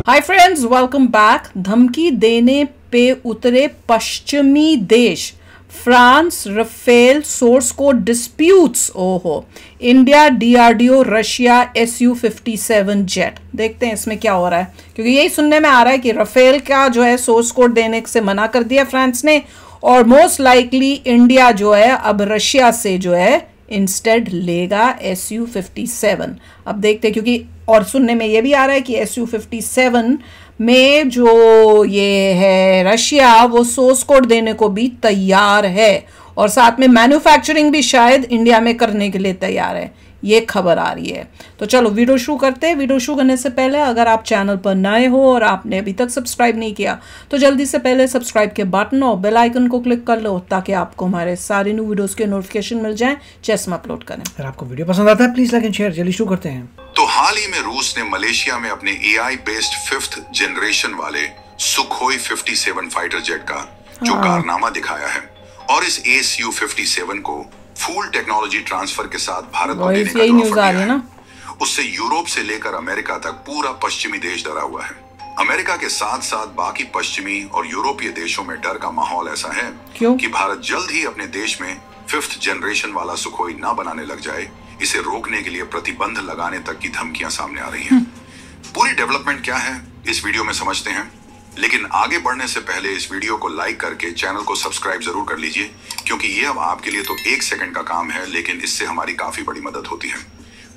Hi friends, welcome back. धमकी देने पे उतरे पश्चिमी देश। France Rafale source code disputes. ओहो, India DRDO Russia Su-57 jet. देखते हैं इसमें क्या हो रहा है, क्योंकि यही सुनने में आ रहा है कि रफेल का जो है सोर्स कोड देने से मना कर दिया फ्रांस ने, और मोस्ट लाइकली इंडिया जो है अब रशिया से जो है इंस्टेड लेगा Su-57। अब देखते हैं, क्योंकि और सुनने में ये भी आ रहा है कि Su-57 में जो ये है रशिया, वो सोर्स कोड देने को भी तैयार है और साथ में मैन्युफैक्चरिंग भी शायद इंडिया में करने के लिए तैयार है। ये खबर आ रही है। तो चलो वीडियो शुरू करते हैं। वीडियो शुरू करने से पहले अगर आप चैनल पर नए हो और आपने अभी तक सब्सक्राइब नहीं किया तो जल्दी से पहले सब्सक्राइब के बटन और बेल आइकन को क्लिक कर लो, ताकि आपको हमारे सारे न्यू वीडियोस के नोटिफिकेशन मिल जाएं जैसे हम अपलोड करें। अगर आपको वीडियो पसंद आता है प्लीज लाइक एंड शेयर। चलिए शुरू करते हैं। तो हाल ही में रूस ने मलेशिया में अपने AI बेस्ड 5th जनरेशन वाले सुखोई 57 फाइटर जेट का जो कारनामा दिखाया है, और इस Su-57 को फुल टेक्नोलॉजी ट्रांसफर के साथ भारत को देने का जो ऑफर दिया है, उससे यूरोप से लेकर अमेरिका तक पूरा पश्चिमी देश डरा हुआ है। अमेरिका के साथ साथ बाकी पश्चिमी और यूरोपीय देशों में डर का माहौल ऐसा है कि भारत जल्द ही अपने देश में 5th जनरेशन वाला सुखोई ना बनाने लग जाए। इसे रोकने के लिए प्रतिबंध लगाने तक की धमकियां सामने आ रही हैं। पूरी डेवलपमेंट क्या है इस वीडियो में समझते हैं, लेकिन आगे बढ़ने से पहले इस वीडियो को लाइक करके चैनल को सब्सक्राइब जरूर कर लीजिए, क्योंकि ये अब आपके लिए तो 1 सेकंड का काम है, लेकिन इससे हमारी काफी बड़ी मदद होती है।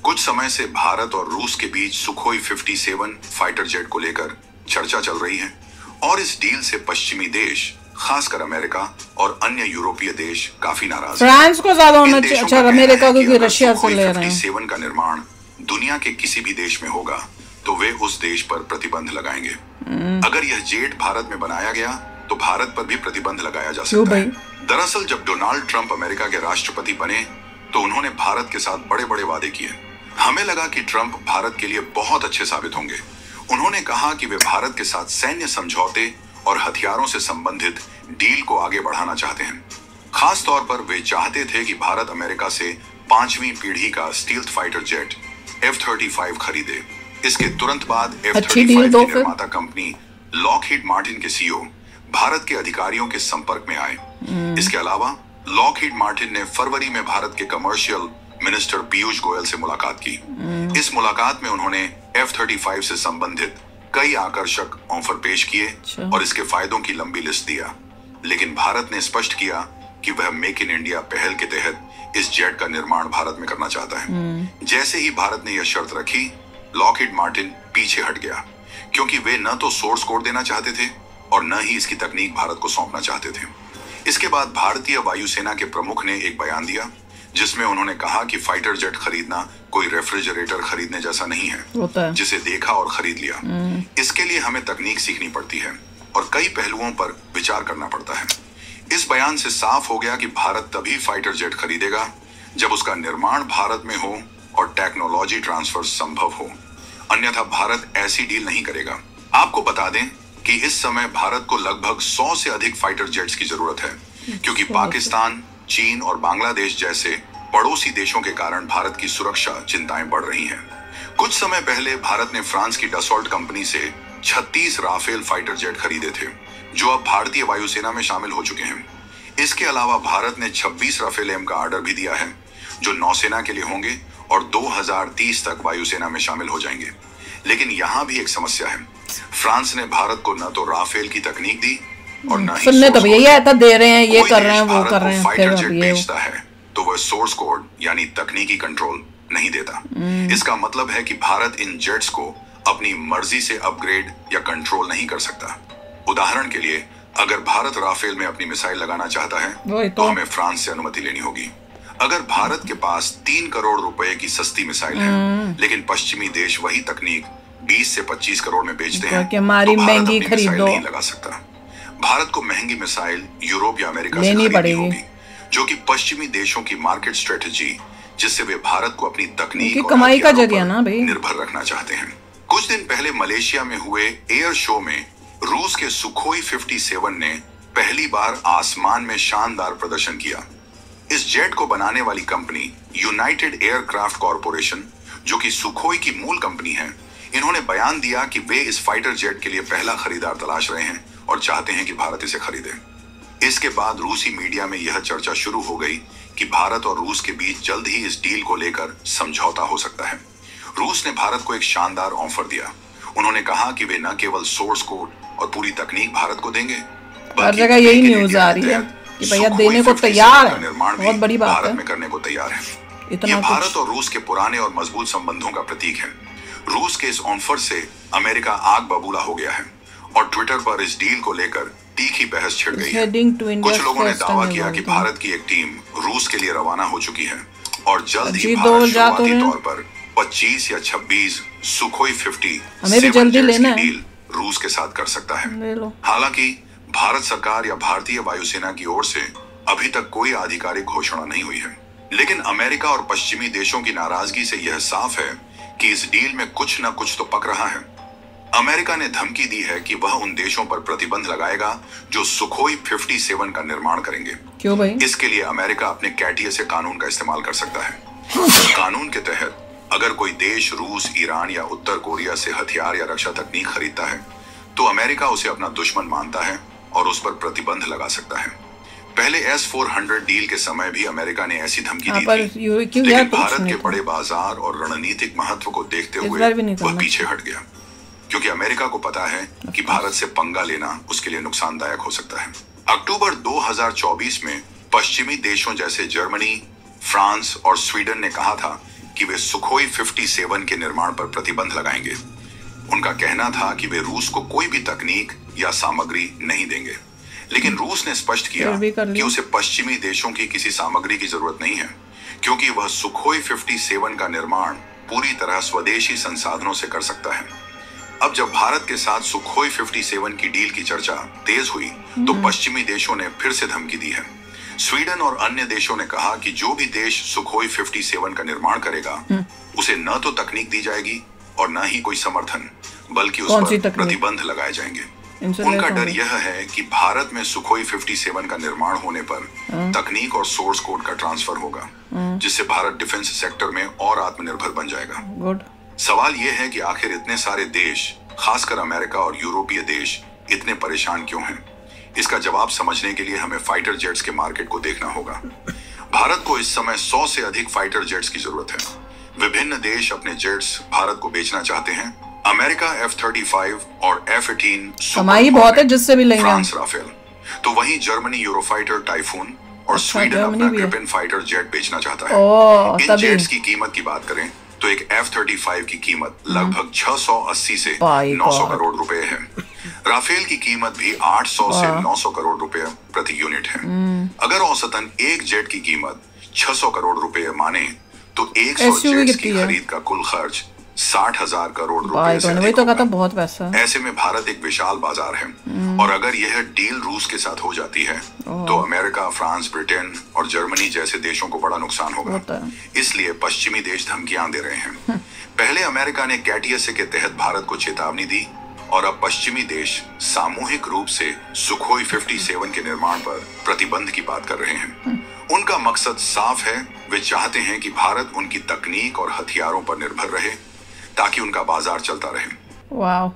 कुछ समय से भारत और रूस के बीच सुखोई 57 फाइटर जेट को लेकर चर्चा चल रही है, और इस डील से पश्चिमी देश, खासकर अमेरिका और अन्य यूरोपीय देश काफी नाराज हैं। फ्रांस को ज्यादा होना चाहिए, अच्छा अमेरिका को, क्योंकि रशिया से ले रहे हैं। 57 का निर्माण दुनिया के किसी भी देश में होगा तो वे उस देश पर प्रतिबंध लगाएंगे। अगर यह जेट भारत में बनाया गया तो भारत पर भी प्रतिबंध लगाया जा सकता है। दरअसल जब डोनाल्ड ट्रंप अमेरिका के राष्ट्रपति बने तो उन्होंने भारत के साथ बड़े बड़े वादे किए। हमें लगा कि ट्रंप भारत के लिए बहुत अच्छे साबित होंगे। उन्होंने कहा कि वे भारत के साथ सैन्य समझौते और हथियारों से संबंधित डील को आगे बढ़ाना चाहते हैं। खास तौर पर वे चाहते थे कि भारत अमेरिका से 5वीं पीढ़ी का स्टील्थ फाइटर जेट F-35 खरीदे। इसके तुरंत बाद F-35 की निर्माता कंपनी लॉकहीड मार्टिन के CEO भारत के अधिकारियों के संपर्क में आए। इसके अलावा लॉकहीड मार्टिन ने फरवरी में भारत के कमर्शियल मिनिस्टर पीयूष गोयल से मुलाकात की। इस मुलाकात में उन्होंने F-35 से संबंधित कई आकर्षक ऑफर पेश किए और इसके फायदों की लंबी लिस्ट दिया, लेकिन भारत ने स्पष्ट किया कि वह मेक इन इंडिया पहल के तहत इस जेट का निर्माण भारत में करना चाहता है। जैसे ही भारत ने यह शर्त रखी, लॉकहीड मार्टिन पीछे हट गया, क्योंकि वे न तो सोर्स कोड देना चाहते थे और न ही इसकी तकनीक भारत को सौंपना चाहते थे। इसके बाद भारतीय वायुसेना के प्रमुख ने एक बयान दिया, जिसमें उन्होंने कहा कि फाइटर जेट खरीदना कोई रेफ्रिजरेटर खरीदने जैसा नहीं है जिसे देखा और खरीद लिया। इसके लिए हमें तकनीक सीखनी पड़ती है और कई पहलुओं पर विचार करना पड़ता है। इस बयान से साफ हो गया कि भारत तभी फाइटर जेट खरीदेगा जब उसका निर्माण भारत में हो और टेक्नोलॉजी ट्रांसफर संभव हो, अन्यथा भारत ऐसी डील नहीं करेगा। आपको बता दें कि इस समय भारत को लगभग 100 से अधिक फाइटर जेट्स की जरूरत है, क्योंकि पाकिस्तान, चीन और बांग्लादेश जैसे पड़ोसी देशों के कारण भारत की सुरक्षा चिंताएं बढ़ रही हैं। कुछ समय पहले भारत ने फ्रांस की डसॉल्ट कंपनी से 36 राफेल फाइटर जेट खरीदे थे, जो अब भारतीय वायुसेना में शामिल हो चुके हैं। इसके अलावा भारत ने 26 राफेल M का ऑर्डर भी दिया है, जो नौसेना के लिए होंगे और 2030 तक वायुसेना में शामिल हो जाएंगे। लेकिन यहाँ भी एक समस्या है। फ्रांस ने भारत को न तो राफेल की तकनीक दी और न ही सुनने तो भैया ऐसा दे रहे हैं, ये कर रहे हैं, वो कर रहे हैं, फाइटर जेट बेचता है तो वह सोर्स कोड यानी तकनीकी कंट्रोल नहीं देता। इसका मतलब है कि भारत इन जेट्स को अपनी मर्जी से अपग्रेड या कंट्रोल नहीं कर सकता। उदाहरण के लिए, अगर भारत राफेल में अपनी मिसाइल लगाना चाहता है तो हमें फ्रांस से अनुमति लेनी होगी। अगर भारत के पास 3 करोड़ रुपए की सस्ती मिसाइल है, लेकिन पश्चिमी देश वही तकनीक 20 से 25 करोड़ में बेचते हैं, तो भारत अपनी मिसाइल नहीं लगा सकता। भारत को महंगी मिसाइल यूरोप या अमेरिका से खरीदनी होगी, जो कि पश्चिमी देशों की मार्केट स्ट्रेटेजी, जिससे वे भारत को अपनी तकनीक और कमाई का जरिया ना भाई निर्भर रखना चाहते हैं। कुछ दिन पहले मलेशिया में हुए एयर शो में रूस के सुखोई 57 ने पहली बार आसमान में शानदार प्रदर्शन किया। इस जेट को बनाने वाली कंपनी यूनाइटेड एयरक्राफ्ट कॉरपोरेशन, जो कि सुखोई की मूल कंपनी है, इन्होंने बयान दिया कि वे इस फाइटर जेट के लिए पहला खरीदार तलाश रहे हैं और चाहते हैं कि भारत इसे खरीदे। इसके बाद रूसी मीडिया में यह चर्चा शुरू हो गई कि भारत और रूस के बीच जल्द ही इस डील को लेकर समझौता हो सकता है। रूस ने भारत को एक शानदार ऑफर दिया। उन्होंने कहा कि वे न केवल सोर्स कोड और पूरी तकनीक भारत को देंगे, हर जगह यही न्यूज आ रही है कि भैया देने को तैयार है, बहुत बड़ी बात है, भारत में करने को तैयार है। ये भारत और रूस के पुराने और मजबूत संबंधों का प्रतीक है। रूस के इस ऑफर से अमेरिका आग बबूला हो गया है और ट्विटर पर इस डील को लेकर तीखी बहस छिड़ गई है। कुछ लोगों ने दावा किया कि भारत की एक टीम रूस के लिए रवाना हो चुकी है और जल्द ही भारत शुरुआती तौर पर 25 या 26 सुखोई 50 डील रूस के साथ कर सकता है। हालांकि भारत सरकार या भारतीय वायुसेना की ओर से अभी तक कोई आधिकारिक घोषणा नहीं हुई है, लेकिन अमेरिका और पश्चिमी देशों की नाराजगी से यह साफ है कि इस डील में कुछ न कुछ तो पक रहा है। अमेरिका ने धमकी दी है कि वह उन देशों पर प्रतिबंध लगाएगा जो सुखोई 57 का निर्माण करेंगे। क्यों भाई? इसके लिए अमेरिका अपने कैटिए कानून का इस्तेमाल कर सकता है। कानून के तहत अगर कोई देश रूस, ईरान या उत्तर कोरिया से हथियार या रक्षा तकनीक खरीदता है तो अमेरिका उसे अपना दुश्मन मानता है और उस पर प्रतिबंध लगा सकता है। पहले S-400 डील के समय भी अमेरिका ने ऐसी धमकी दी थी, लेकिन भारत के बड़े बाजार और रणनीतिक महत्व को देखते हुए वह पीछे हट गया, क्योंकि अमेरिका को पता है कि भारत से पंगा लेना उसके लिए नुकसानदायक हो सकता है। अक्टूबर 2024 में पश्चिमी देशों जैसे जर्मनी, फ्रांस और स्वीडन ने कहा था कि वे सुखोई 57 के निर्माण पर प्रतिबंध लगाएंगे। उनका कहना था कि वे रूस को कोई भी तकनीक या सामग्री नहीं देंगे, लेकिन रूस ने स्पष्ट किया कि उसे पश्चिमी देशों की किसी सामग्री की जरूरत नहीं है, क्योंकि वह सुखोई 57 का निर्माण पूरी तरह स्वदेशी संसाधनों से कर सकता है। अब जब भारत के साथ सुखोई 57 की डील की चर्चा तेज हुई तो पश्चिमी देशों ने फिर से धमकी दी है। स्वीडन और अन्य देशों ने कहा कि जो भी देश सुखोई 57 का निर्माण करेगा उसे न तो तकनीक दी जाएगी और न ही कोई समर्थन, बल्कि उस पर प्रतिबंध लगाए जाएंगे। उनका डर यह है कि भारत में सुखोई 57 का निर्माण होने पर तकनीक और सोर्स कोड का ट्रांसफर होगा, जिससे भारत डिफेंस सेक्टर में और आत्मनिर्भर बन जाएगा। सवाल यह है कि आखिर इतने सारे देश, खासकर अमेरिका और यूरोपीय देश, इतने परेशान क्यों हैं? इसका जवाब समझने के लिए हमें फाइटर जेट्स के मार्केट को देखना होगा। भारत को इस समय 100 से अधिक फाइटर जेट्स की जरूरत है। विभिन्न देश अपने जेट्स भारत को बेचना चाहते हैं। अमेरिका F-35 और F-18 कमाई बहुत है जिससे भी लेंगे। फ्रांस राफेल, तो वहीं जर्मनी यूरोफाइटर टाइफून और स्वीडन अपना ग्रिपेन फाइटर जेट बेचना चाहता है। इन जेट्स की कीमत की बात करें तो एक F-35 की कीमत लगभग 680 से 900 करोड़ रुपए है। राफेल की कीमत भी 800 से 900 करोड़ रुपए प्रति यूनिट है। अगर औसतन एक जेट की कीमत 600 करोड़ रुपए माने तो 100 जेट्स की खरीद का कुल खर्च 60,000 करोड़ रुपए से अधिक होगा। तो बहुत पैसा है। ऐसे में भारत एक विशाल बाजार है और अगर यह डील रूस के साथ हो जाती है तो अमेरिका, फ्रांस, ब्रिटेन और जर्मनी जैसे देशों को बड़ा नुकसान होगा। इसलिए पश्चिमी देश धमकियां दे रहे हैं। पहले अमेरिका ने कैटिए के तहत भारत को चेतावनी दी और अब पश्चिमी देश सामूहिक रूप से सुखोई 57 के निर्माण पर प्रतिबंध की बात कर रहे हैं। उनका मकसद साफ है, वे चाहते हैं कि भारत उनकी तकनीक और हथियारों पर निर्भर रहे ताकि उनका बाजार चलता रहे। वाह,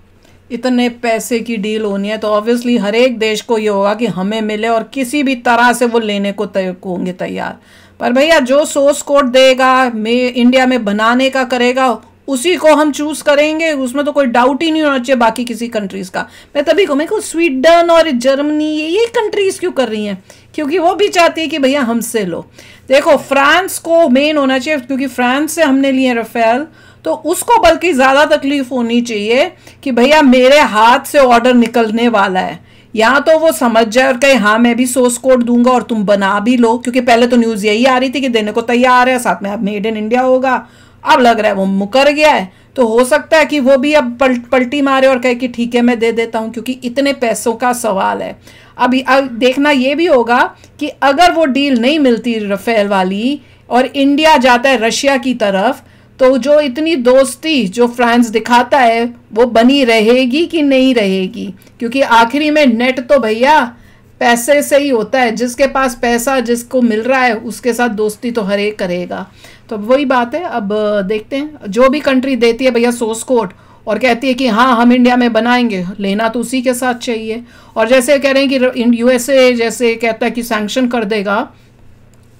इतने पैसे की डील होनी है तो ऑब्वियसली हर एक देश को ये होगा कि हमें मिले और किसी भी तरह से वो लेने को होंगे तैयार। पर भैया जो सोर्स कोड देगा, इंडिया में बनाने का करेगा, उसी को हम चूज करेंगे, उसमें तो कोई डाउट ही नहीं होना चाहिए बाकी किसी कंट्रीज का। मैं तभी कहूँ, मेरे को स्वीडन और जर्मनी ये कंट्रीज क्यों कर रही हैं? क्योंकि वो भी चाहती है कि भैया हमसे लो। देखो, फ्रांस को मेन होना चाहिए, क्योंकि फ्रांस से हमने लिए राफेल, तो उसको बल्कि ज़्यादा तकलीफ होनी चाहिए कि भैया मेरे हाथ से ऑर्डर निकलने वाला है। यहाँ तो वो समझ जाए और कहे हाँ मैं भी सोर्स कोड दूंगा और तुम बना भी लो, क्योंकि पहले तो न्यूज़ यही आ रही थी कि देने को तैयार है, साथ में अब मेड इन इंडिया होगा। अब लग रहा है वो मुकर गया है, तो हो सकता है कि वो भी अब पलटी मारे और कहे कि ठीक है मैं दे देता हूँ, क्योंकि इतने पैसों का सवाल है। अब देखना ये भी होगा कि अगर वो डील नहीं मिलती राफेल वाली और इंडिया जाता है रशिया की तरफ, तो जो इतनी दोस्ती जो फ्रांस दिखाता है वो बनी रहेगी कि नहीं रहेगी? क्योंकि आखिरी में नेट तो भैया पैसे से ही होता है। जिसके पास पैसा, जिसको मिल रहा है, उसके साथ दोस्ती तो हर एक करेगा। तो वही बात है। अब देखते हैं, जो भी कंट्री देती है भैया सोर्स कोड, और कहती है कि हाँ हम इंडिया में बनाएंगे, लेना तो उसी के साथ चाहिए। और जैसे कह रहे हैं कि यूएसए जैसे कहता है कि सैंक्शन कर देगा,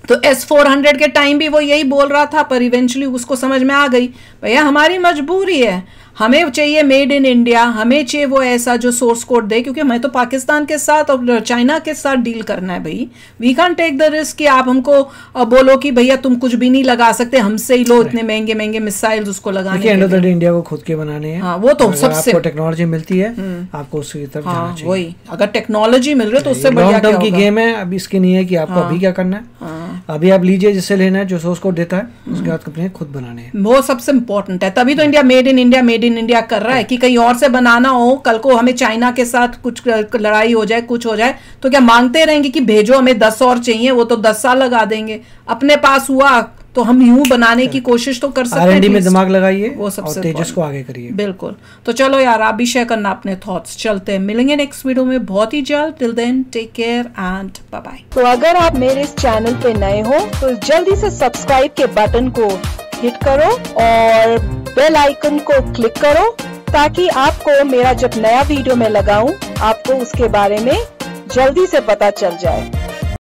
तो S-400 के टाइम भी वो यही बोल रहा था, पर इवेंचुअली उसको समझ में आ गई भैया हमारी मजबूरी है, हमें चाहिए मेड इन इंडिया, हमें चाहिए वो ऐसा जो सोर्स कोड दे, क्योंकि हमें तो पाकिस्तान के साथ और चाइना के साथ डील करना है भाई। We can take the risk कि आप हमको बोलो कि भैया तुम कुछ भी नहीं लगा सकते, हमसे ही लो इतने महंगे महंगे मिसाइल्स उसको लगाने के लिए। इंडिया को खुद के बनाने हैं। हाँ वो तो सबसे आपको टेक्नोलॉजी मिलती है, आपको उसकी तरफ जाना चाहिए। वही अगर टेक्नोलॉजी मिल रही है तो उससे बढ़िया क्या होगा। की गेम है, अब इसकी नहीं है कि आपको अभी क्या करना है, अभी आप लीजिए जिससे लेना है, जो सोर्स कोड देता है, उसके बाद कंपनी खुद बनाने हैं। वो सबसे इंपॉर्टेंट है, तभी तो इंडिया मेड इन इंडिया कर रहा है कि कहीं और से बनाना हो, कल को हमें चाइना के साथ कुछ लड़ाई हो जाए, कुछ हो जाए, तो क्या मांगते रहेंगे कि भेजो हमें 10 और चाहिए, वो तो 10 साल लगा देंगे। अपने पास हुआ तो हम यूं बनाने की कोशिश तो कर सकते हैं। R&D में दिमाग लगाइए वो सबसे और तेजस को आगे करिए। बिल्कुल। तो चलो यार आप भी शेयर करना अपने थॉट्स। चलते हैं, मिलेंगे नेक्स्ट वीडियो में बहुत ही जल्द। Till then take care and bye bye. तो अगर आप मेरे इस चैनल पे नए हो तो जल्दी से सब्सक्राइब के बटन को हिट करो और बेल आइकन को क्लिक करो, ताकि आपको मेरा जब नया वीडियो मैं लगाऊं आपको उसके बारे में जल्दी से पता चल जाए।